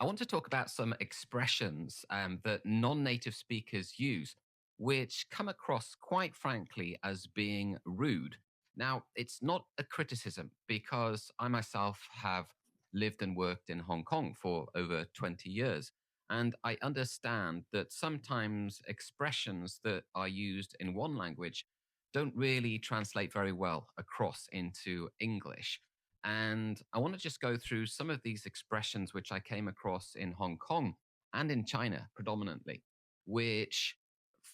I want to talk about some expressions that non native speakers use, which come across, quite frankly, as being rude. Now, it's not a criticism because I myself have lived and worked in Hong Kong for over 20 years. And I understand that sometimes expressions that are used in one language don't really translate very well across into English. And I want to just go through some of these expressions which I came across in Hong Kong and in China predominantly, which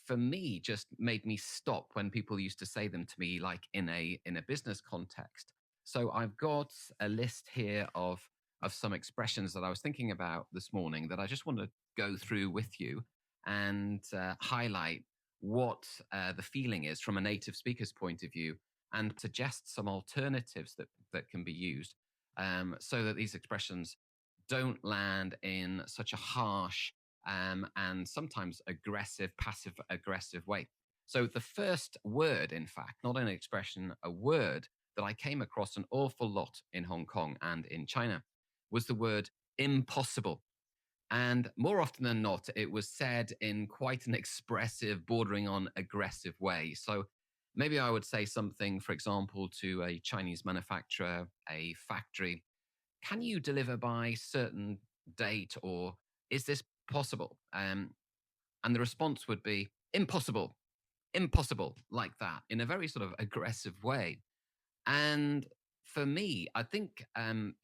for me just made me stop when people used to say them to me like in a business context. So I've got a list here of some expressions that I was thinking about this morning that I just want to go through with you and highlight what the feeling is from a native speaker's point of view and suggest some alternatives that can be used so that these expressions don't land in such a harsh and sometimes aggressive, passive aggressive way. So, the first word, in fact, not an expression, a word that I came across an awful lot in Hong Kong and in China was the word impossible. And more often than not, it was said in quite an expressive, bordering on aggressive way. So maybe I would say something, for example, to a Chinese manufacturer, a factory, can you deliver by certain date or is this possible? And the response would be impossible, impossible, like that, in a very sort of aggressive way. And for me, I think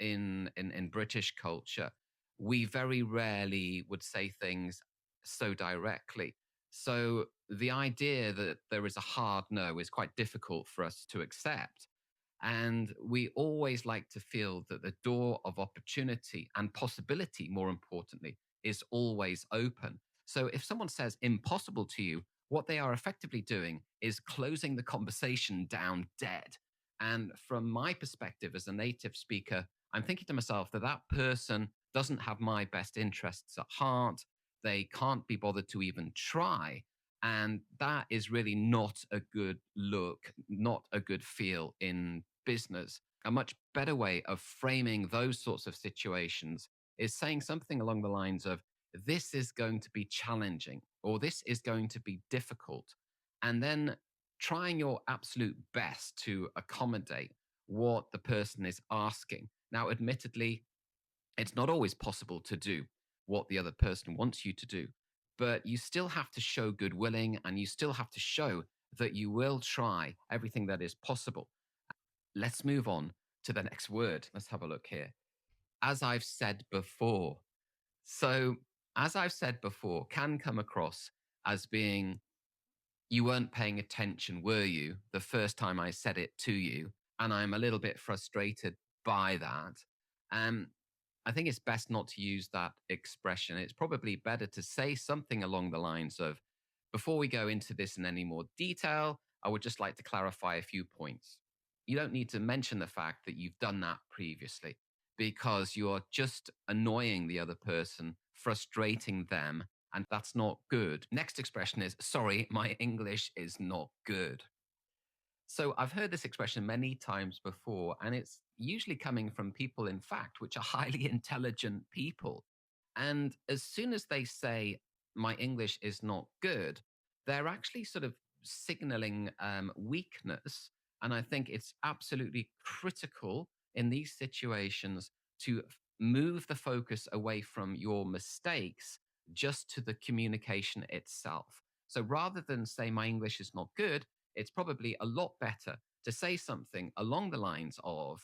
in British culture, we very rarely would say things so directly. So the idea that there is a hard no is quite difficult for us to accept. And we always like to feel that the door of opportunity and possibility, more importantly, is always open. So if someone says impossible to you, what they are effectively doing is closing the conversation down dead. And from my perspective as a native speaker, I'm thinking to myself that that person doesn't have my best interests at heart. They can't be bothered to even try. And that is really not a good look, not a good feel in business. A much better way of framing those sorts of situations is saying something along the lines of, this is going to be challenging or this is going to be difficult. And then trying your absolute best to accommodate what the person is asking. Now, admittedly, it's not always possible to do what the other person wants you to do, but you still have to show good willing and you still have to show that you will try everything that is possible. Let's move on to the next word. Let's have a look here. As I've said before. So, as I've said before, can come across as being you weren't paying attention, were you, the first time I said it to you? And I'm a little bit frustrated by that. Um, I think it's best not to use that expression. It's probably better to say something along the lines of, before we go into this in any more detail, I would just like to clarify a few points. You don't need to mention the fact that you've done that previously because you're just annoying the other person, frustrating them, and that's not good. Next expression is, sorry, my English is not good. So I've heard this expression many times before, and it's usually coming from people, in fact, which are highly intelligent people. And as soon as they say, my English is not good, they're actually sort of signaling weakness. And I think it's absolutely critical in these situations to move the focus away from your mistakes just to the communication itself. So rather than say, my English is not good, it's probably a lot better to say something along the lines of,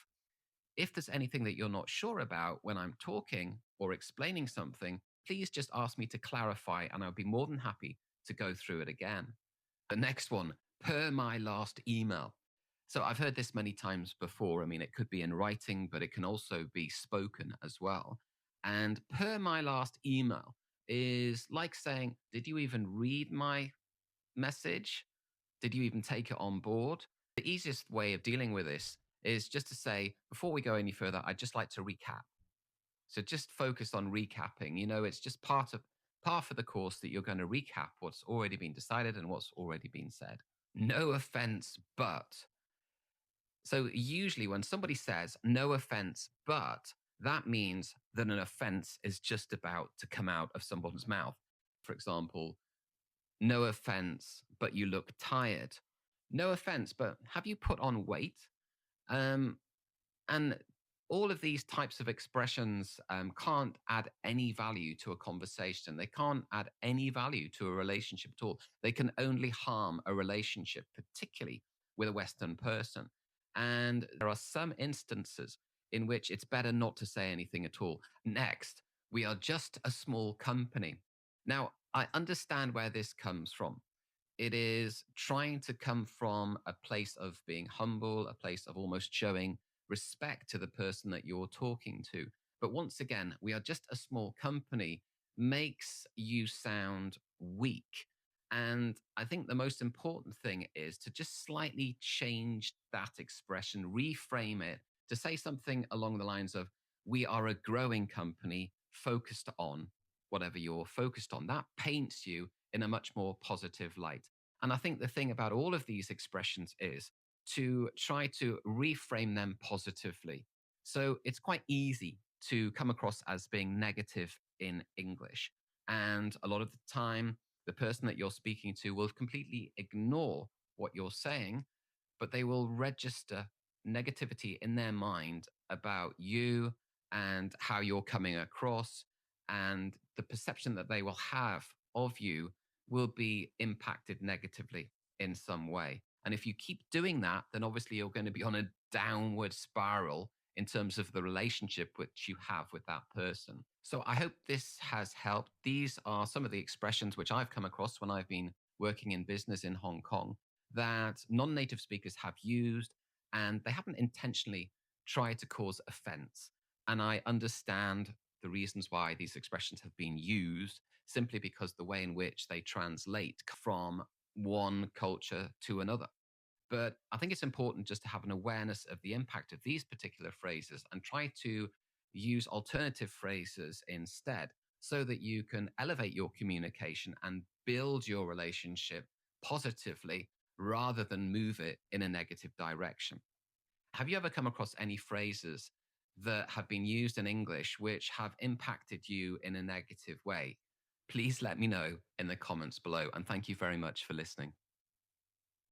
if there's anything that you're not sure about when I'm talking or explaining something, please just ask me to clarify and I'll be more than happy to go through it again. The next one, per my last email. So I've heard this many times before. I mean, it could be in writing, but it can also be spoken as well. And per my last email is like saying, did you even read my message? Did you even take it on board? The easiest way of dealing with this is just to say, before we go any further, I'd just like to recap. So just focus on recapping. You know, it's just part of the course that you're going to recap what's already been decided and what's already been said. No offense, but. So usually when somebody says no offense, but that means that an offense is just about to come out of someone's mouth. For example, no offense, but you look tired. No offense, but have you put on weight? Um, and all of these types of expressions can't add any value to a conversation. They can't add any value to a relationship at all. They can only harm a relationship, particularly with a Western person. And there are some instances in which it's better not to say anything at all. Next, we are just a small company. Now, I understand where this comes from. It is trying to come from a place of being humble, a place of almost showing respect to the person that you're talking to. But once again, we are just a small company makes you sound weak. And I think the most important thing is to just slightly change that expression, reframe it to say something along the lines of, we are a growing company focused on whatever you're focused on. That paints you in a much more positive light. And I think the thing about all of these expressions is to try to reframe them positively. So it's quite easy to come across as being negative in English. And a lot of the time, the person that you're speaking to will completely ignore what you're saying, but they will register negativity in their mind about you and how you're coming across. And the perception that they will have of you will be impacted negatively in some way. And if you keep doing that, then obviously you're going to be on a downward spiral in terms of the relationship which you have with that person. So I hope this has helped. These are some of the expressions which I've come across when I've been working in business in Hong Kong that non native speakers have used, and they haven't intentionally tried to cause offense. And I understand the reasons why these expressions have been used simply because the way in which they translate from one culture to another. But I think it's important just to have an awareness of the impact of these particular phrases and try to use alternative phrases instead so that you can elevate your communication and build your relationship positively rather than move it in a negative direction. Have you ever come across any phrases that have been used in English which have impacted you in a negative way? Please let me know in the comments below. And thank you very much for listening.